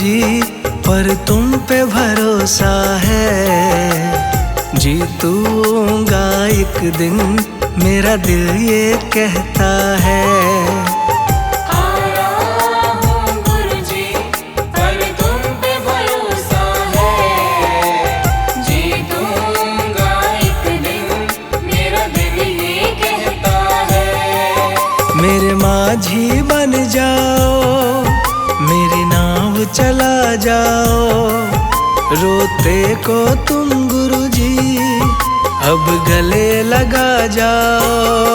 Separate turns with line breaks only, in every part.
जी, पर तुम पे भरोसा है। जीतूंगा एक दिन, मेरा दिल ये कहता है। मेरे माझी बन जाओ, मेरी नाव चला जाओ, रोते को तुम गुरुजी अब गले लगा जाओ।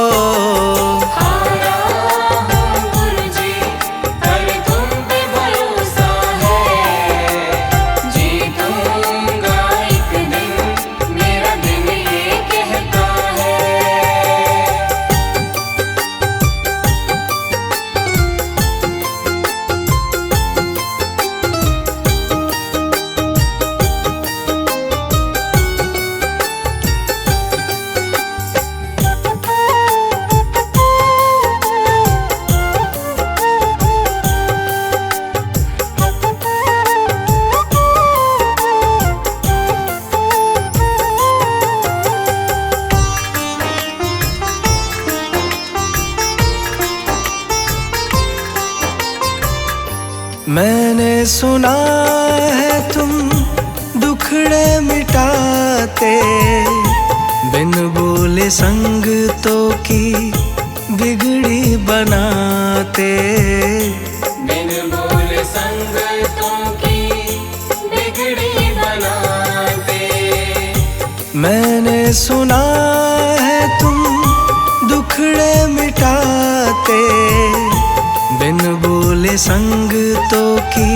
मैंने सुना है तुम दुखड़े मिटाते, बिन बोले संगतों की बिगड़ी बनाते।
बिन बोले संगतों की बिगड़ी बनाते।
मैंने सुना है तुम दुखड़े मिटाते, बिन बोले संगतों की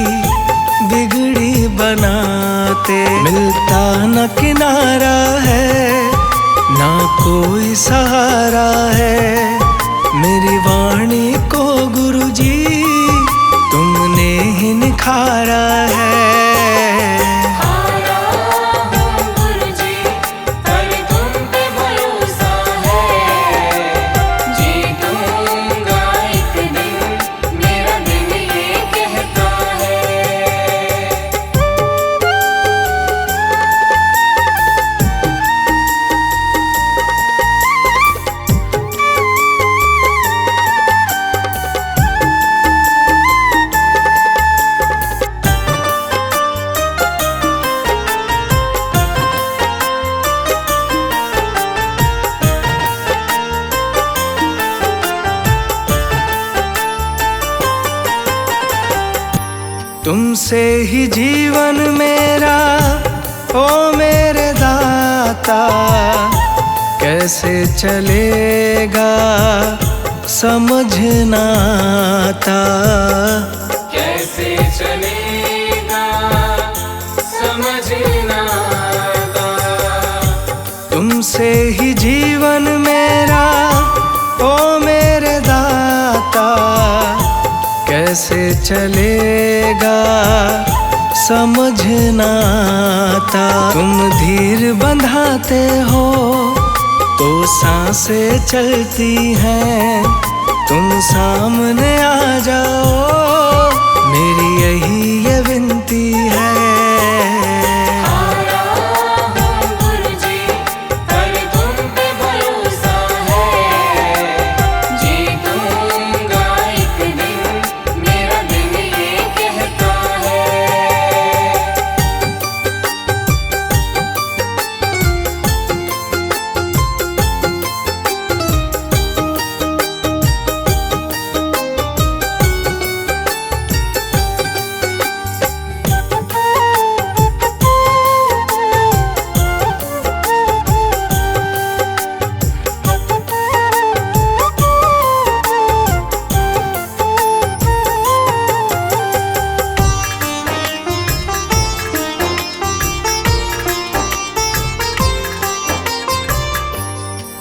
बिगड़ी बनाते। मिलता न किनारा है, ना कोई सहारा है, मेरी वाणी को गुरुजी तुमने ही निखारा है। तुमसे ही जीवन मेरा, ओ मेरे दाता, कैसे चलेगा समझ ना आता।
कैसे चलेगा समझ ना आता।
तुमसे ही जीवन मेरा, ओ मेरे दाता, कैसे चलेगा समझ ना आता। तुम धीर बंधाते हो तो सांसें चलती हैं, तुम सामने आ जाओ, मेरी यही ये विनती है।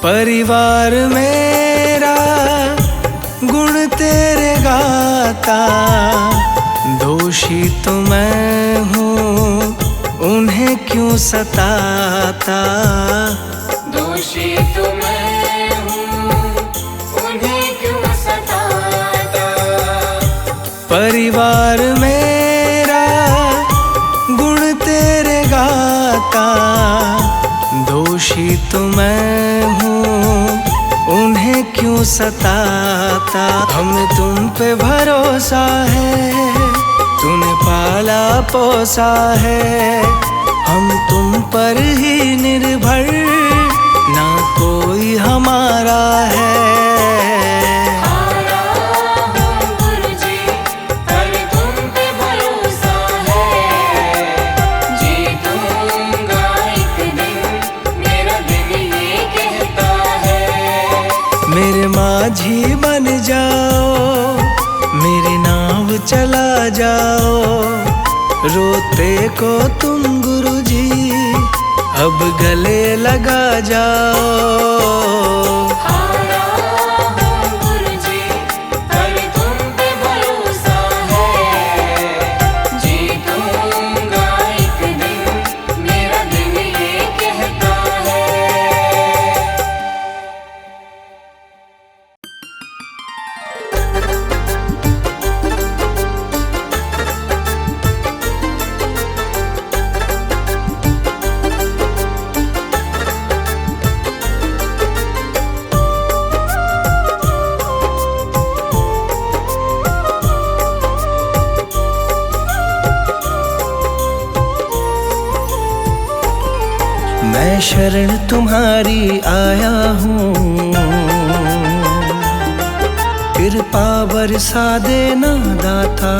परिवार मेरा गुण तेरे गाता, दोषी तो मैं हूँ उन्हें क्यों सताता।
दोषी तो मैं हूँ उन्हें क्यों सताता।
परिवार मेरा तो मैं हूँ, उन्हें क्यों सताता। हमें तुम पे भरोसा है, तूने पाला पोसा है। हम तुम पर ही निर्भर, ना कोई हमारा है। मेरे माझी बन जाओ, मेरी नाव चला जाओ। रोते को तुम गुरुजी, अब गले लगा जाओ। मैं शरण तुम्हारी आया हूँ, कृपा बरसा देना दाता।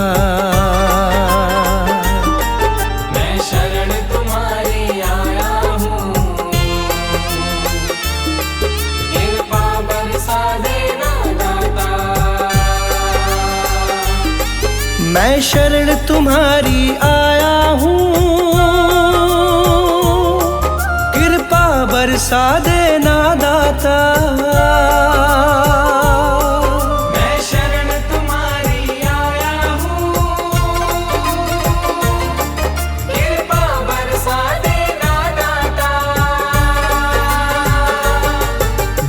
मैं शरण तुम्हारी आया हूँ, कृपा बरसा देना दाता।
मैं शरण तुम्हारी आया हूँ, बरसा देना दाता।
मैं शरण तुम्हारी आया हूँ, कृपा बरसा देना दाता।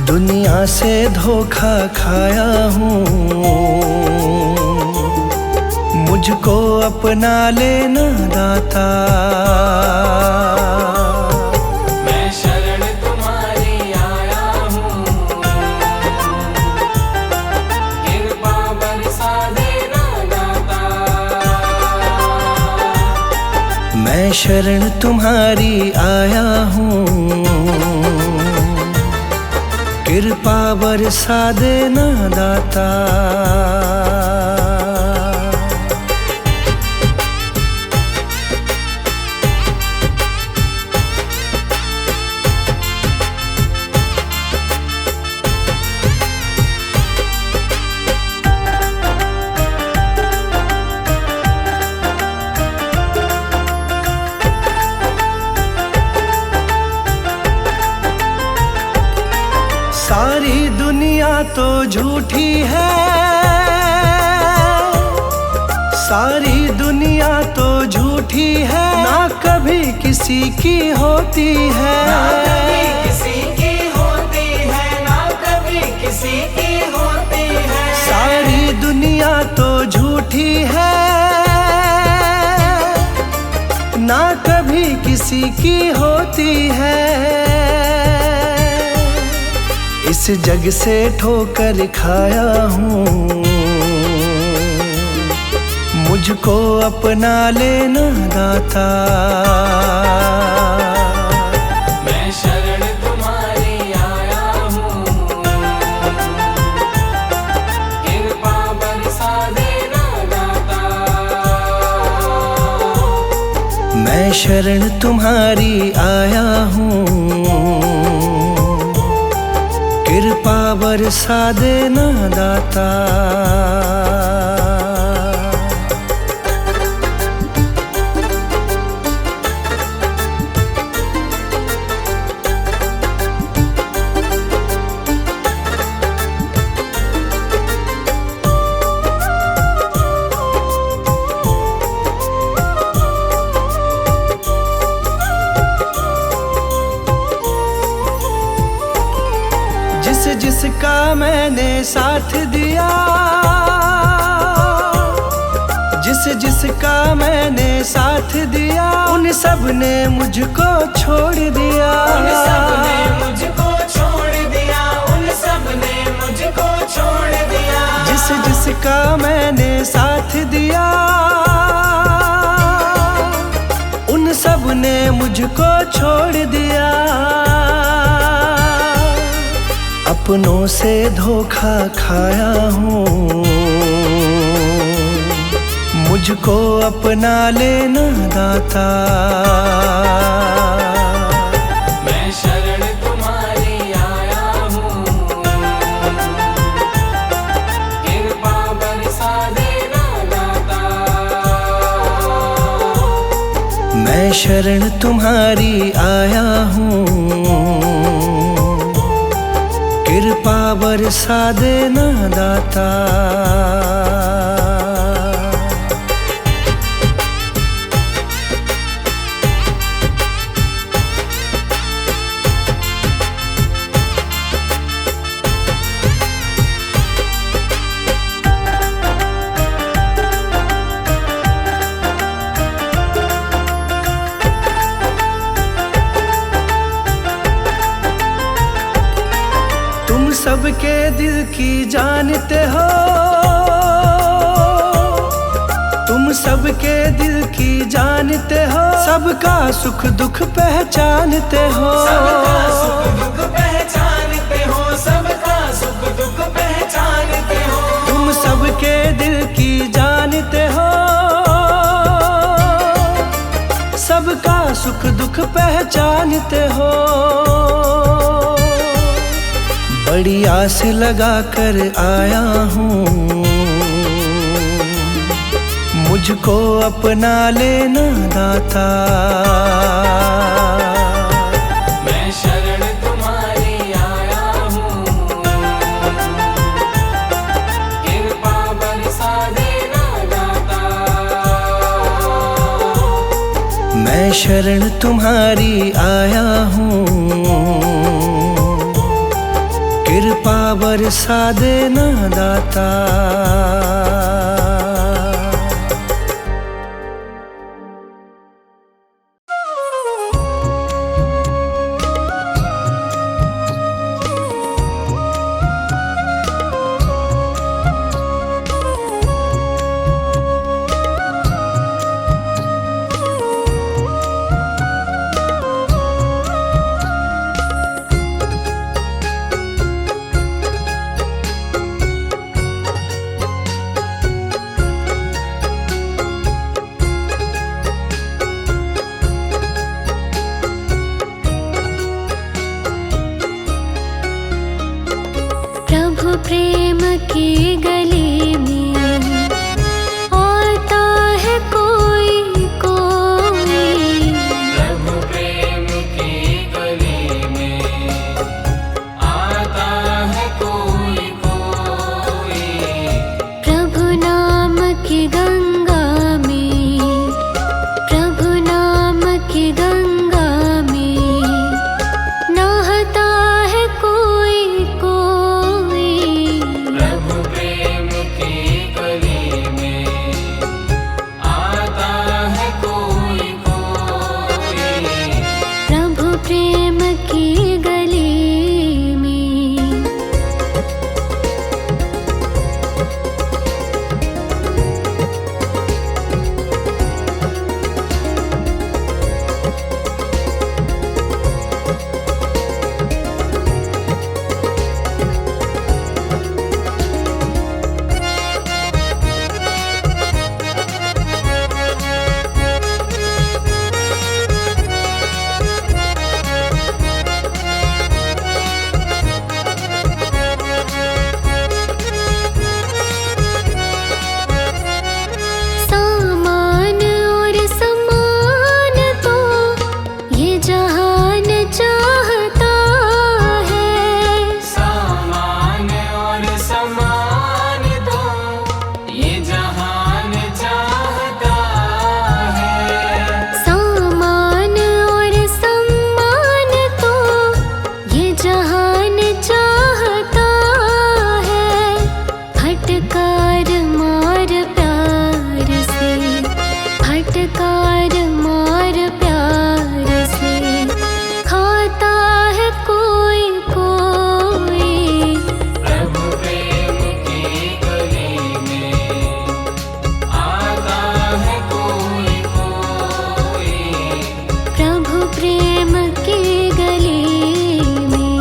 दुनिया से धोखा खाया हूँ, मुझको अपना लेना दाता। मैं शरण तुम्हारी आया हूँ, कृपा बरसा देना दाता। सारी दुनिया तो झूठी है, सारी दुनिया तो झूठी है। ना कभी किसी की होती है,
ना कभी किसी की होती है, ना कभी किसी की होती है।
सारी दुनिया तो झूठी है, ना कभी किसी की होती है। इस जग से ठोकर खाया हूँ, मुझको अपना लेना दाता।
मैं शरण तुम्हारी आया हूँ, कृपा बरसा देना दाता।
मैं शरण तुम्हारी आया हूँ, कृपा बरसा देना दाता। जिसका मैंने साथ दिया, जिसका मैंने साथ दिया, उन सब ने मुझको छोड़ दिया।
उन सब ने मुझको छोड़ दिया, उन सब ने मुझको छोड़ दिया।
जिस जिसका मैंने साथ दिया, उन सब ने मुझको छोड़ दिया। अपनों से धोखा खाया हूँ, मुझको अपना लेना दाता।
मैं शरण तुम्हारी आया हूँ, कृपा बरसा देना दाता।
मैं शरण तुम्हारी आया हूँ, कृपा बरसा देना दाता। तुम सबके दिल की जानते हो, तुम सबके दिल की जानते हो, सबका सुख दुख पहचानते हो।
सबका सुख दुख पहचानते हो, सबका सुख दुख पहचानते हो।
तुम सबके दिल की जानते हो, सबका सुख दुख पहचानते हो। बड़ी आस लगा कर आया हूँ, मुझको अपना लेना दाता।
मैं शरण तुम्हारी आया हूँ, कृपा बरसा देना दाता।
मैं शरण तुम्हारी आया हूँ, कृपा बरसा देना दाता।
फटकार मार प्यार से खाता है कोई कोई।
प्रभु प्रेम की गली में आता है कोई कोई।
प्रभु प्रेम की गली में।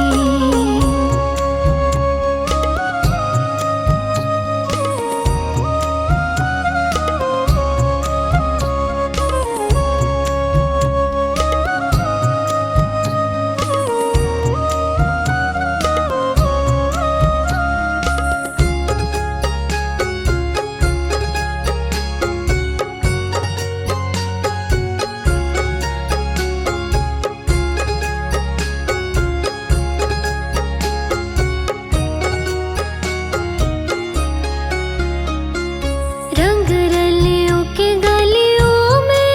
रंग रलियों की गलियों में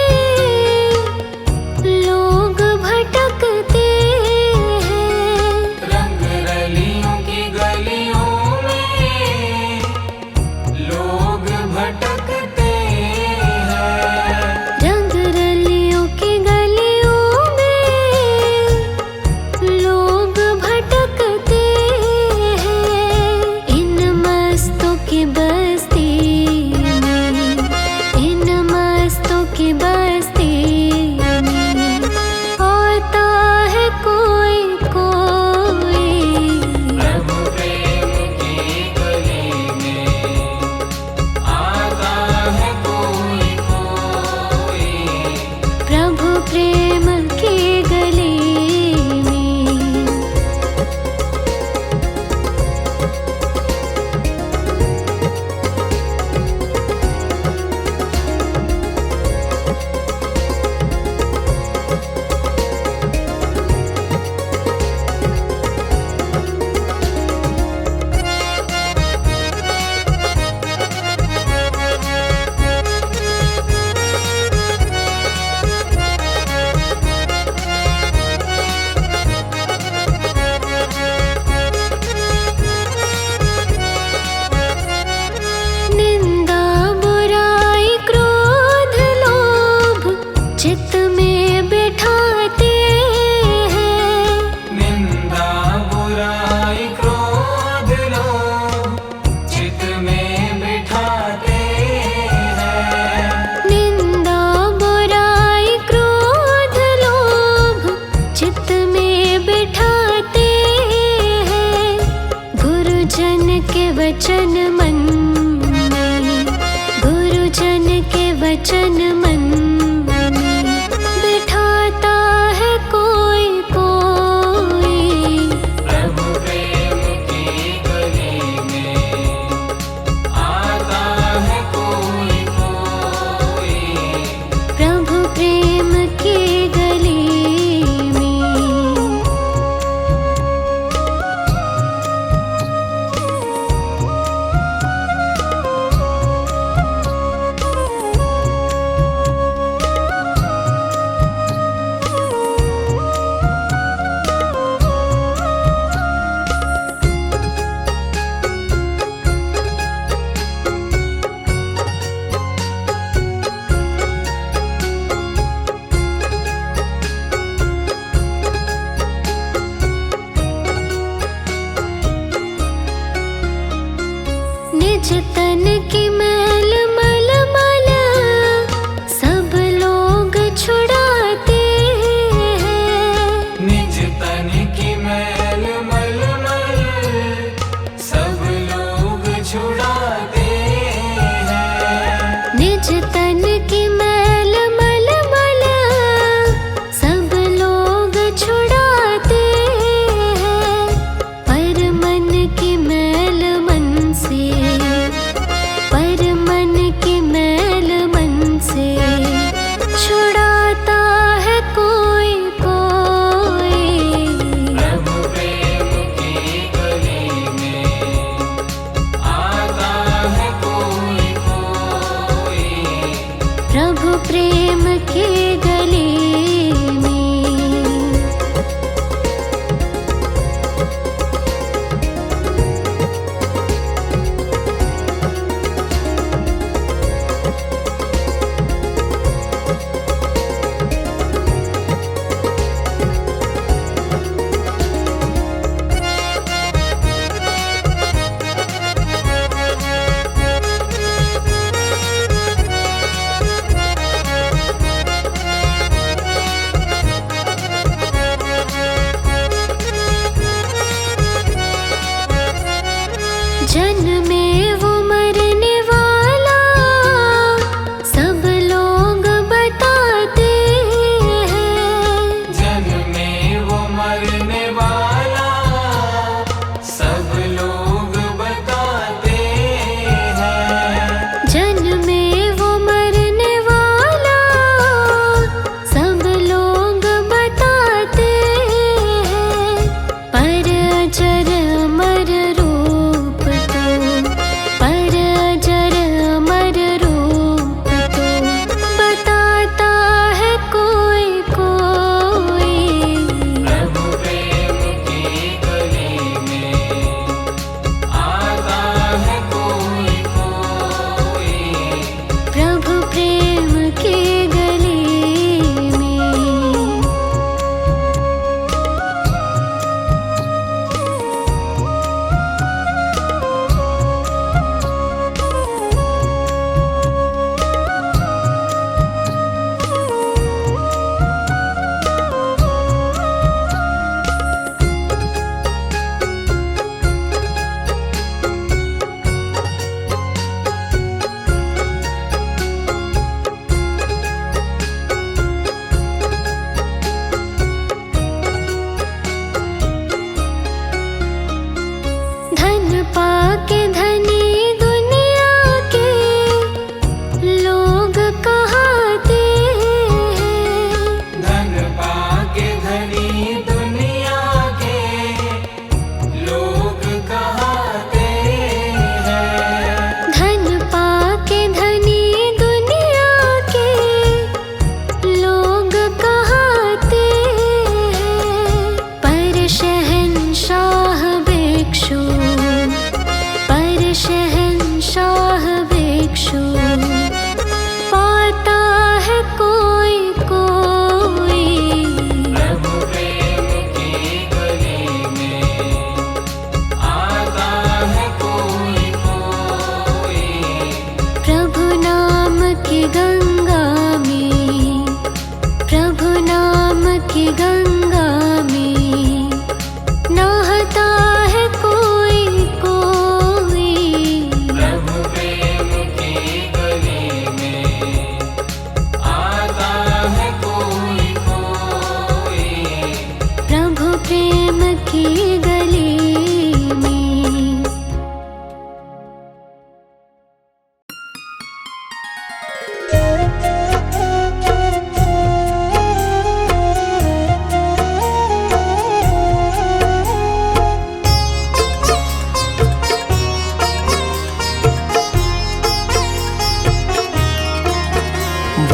लोग भटकते हैं।
रंग रलियों की गलियों में लोग भटकते हैं।
रंग रलियों की गलियों में लोग भटकते हैं। इन मस्तों की बस्ती में, इन मस्तों की बस्ती में आता है कोई कोई।
प्रभु प्रेम की गली में आता है कोई कोई।
प्रभु प्रेम की गली में। निंदा बुराई क्रोध लोभ चित्त में बिठाते हैं।
निंदा बुराई क्रोध लोभ चित्त में बिठाते हैं।
निंदा बुराई क्रोध लोभ चित्त में बिठाते हैं। गुरुजन के वचन मन में, गुरुजन के वचन मन में बिठाता है कोई कोई।
प्रभु प्रेम की गली में आता है कोई कोई।
प्रभु प्रेम की गली में। निज तन की मैल मल मल सब लोग छुड़ाते हैं।
निज तन की मैल मल मल सब लोग छुड़ाते हैं।
निज तन की मैल मल मल सब लोग छुड़ाते हैं। पर मन की मैल मन से, पर मन की मैल मन से छुड़ाता है कोई कोई।
प्रभु प्रेम की गली में आता है कोई कोई।
प्रभु प्रेम की गली में।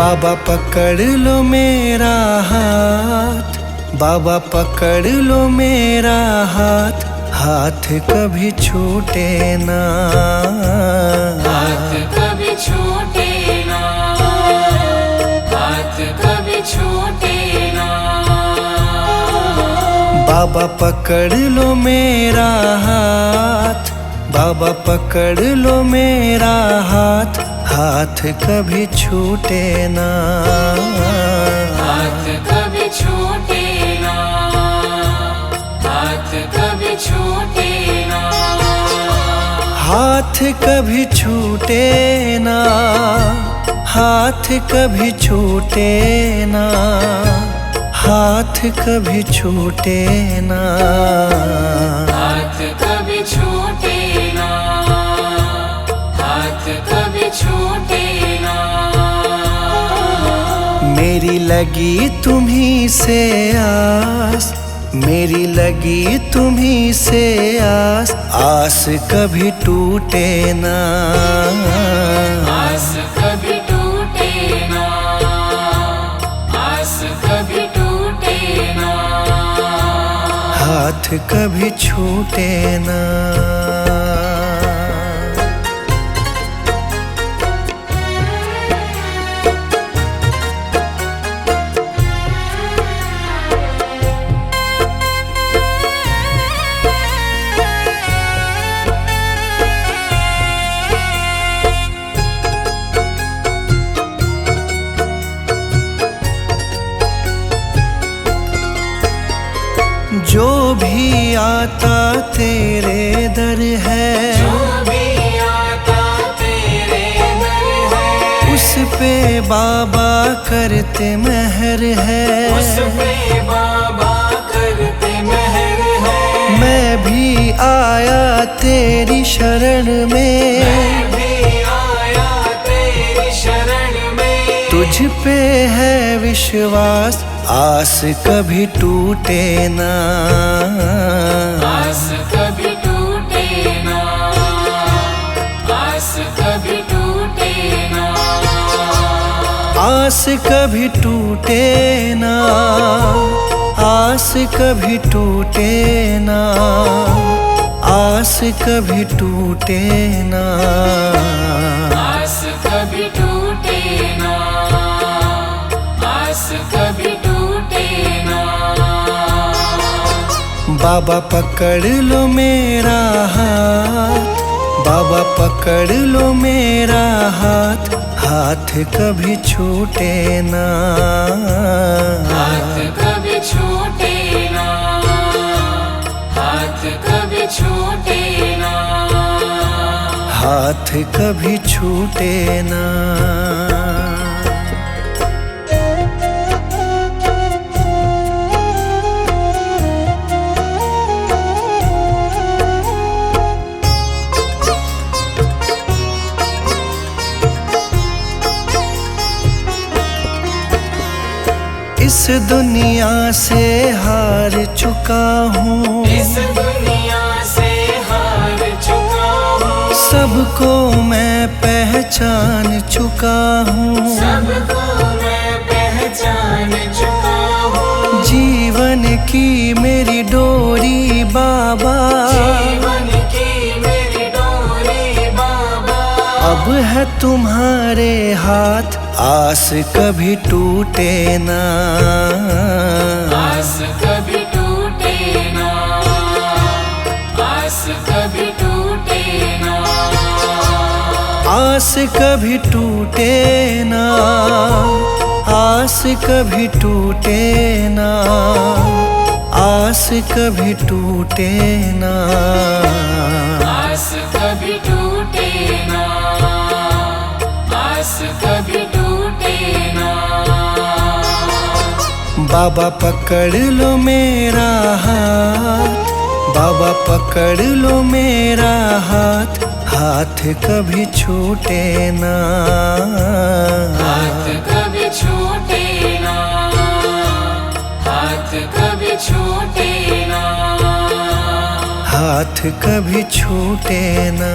बाबा पकड़ लो मेरा हाथ, बाबा पकड़ लो मेरा हाथ, हाथ कभी छूटे ना,
हाथ कभी छूटे ना, हाथ कभी छूटे ना।
बाबा पकड़ लो मेरा हाथ, बाबा पकड़ लो मेरा हाथ, हाथ कभी छूटे ना,
हाथ कभी छूटे ना, हाथ कभी छूटे ना।
हाथ कभी छूटे ना, हाथ कभी छूटे ना, हाथ कभी छूटे ना,
हाथ कभी छूटे ना, हाथ कभी छूटे ना।
मेरी लगी तुम्हीं से आस, मेरी लगी तुम्हीं से आस, आस कभी टूटे ना,
आस कभी टूटे ना, आस कभी टूटे ना।
हाथ कभी छूटे ना। जो भी आता तेरे दर है,
जो भी आता तेरे दर है,
उस पे बाबा करते मेहर है,
उस पे बाबा करते मेहर है।
मैं भी आया तेरी शरण में,
मैं भी आया तेरी शरण में,
तुझ पे है विश्वास, आस कभी टूटे ना,
आस कभी टूटे ना, आस कभी टूटे ना।
आस कभी टूटे ना, आस कभी टूटे ना, आस कभी टूटे ना,
आस कभी टूटे ना, आस कभी टूटे ना।
बाबा पकड़ लो मेरा हाथ, बाबा पकड़ लो मेरा हाथ, हाथ कभी छूटे ना,
हाथ कभी छूटे ना, हाथ कभी छूटे ना।
हाथ कभी छूटे ना। इस दुनिया से हार चुका हूँ,
इस दुनिया से हार चुका हूँ,
सबको मैं पहचान चुका हूँ,
सबको मैं पहचान चुका हूँ।
जीवन की मेरी डोरी बाबा,
जीवन की मेरी डोरी बाबा,
अब है तुम्हारे हाथ, आस कभी टूटे ना,
आस कभी टूटे ना, आस कभी टूटे ना।
आस कभी टूटे ना, आस कभी टूटे ना, आस कभी टूटे ना,
आस कभी टूटे ना, आस कभी टूटे ना।
बाबा पकड़ लो मेरा हाथ, बाबा पकड़ लो मेरा हाथ, हाथ कभी छूटे ना,
हाथ कभी छूटे ना, हाथ कभी छूटे ना।
हाथ कभी छूटे ना।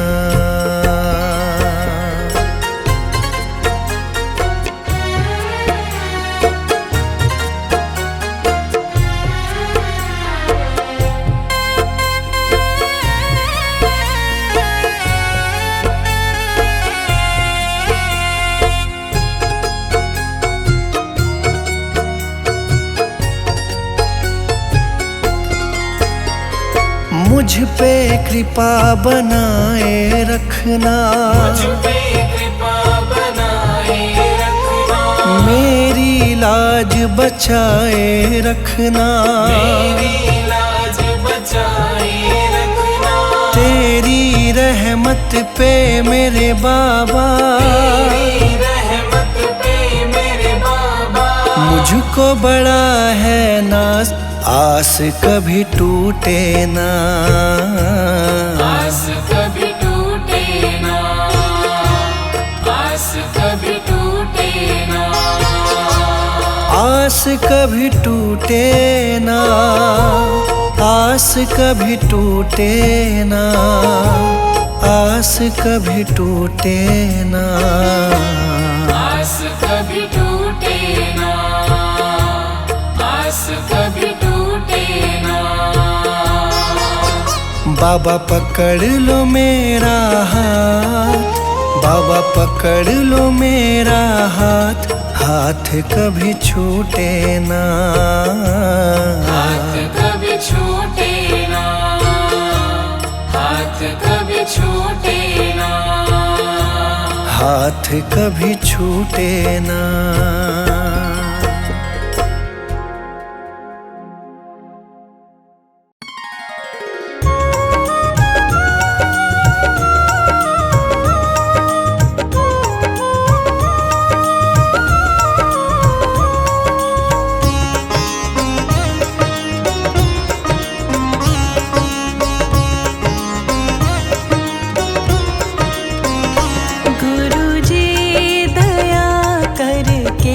मुझ पे कृपा बनाए रखना,
मुझ पे कृपा बनाए रखना,
मेरी लाज बचाए रखना,
मेरी लाज बचाए रखना,
तेरी रहमत पे मेरे बाबा,
तेरी रहमत पे मेरे बाबा।
मुझको बड़ा है नाज, आस कभी टूटे ना,
आस कभी टूटे ना, आस कभी टूटे ना,
आस कभी टूटे ना, आस कभी टूटे ना, आस कभी टूटे ना,
आस कभी टूटे ना, आस कभी टूटे ना।
बाबा पकड़ लो मेरा हाथ, बाबा पकड़ लो मेरा हाथ, हाथ कभी छूटे ना,
हाथ कभी छूटे ना, हाथ कभी छूटे ना,
हाथ कभी छूटे ना।
गुरुजी दया करके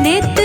नित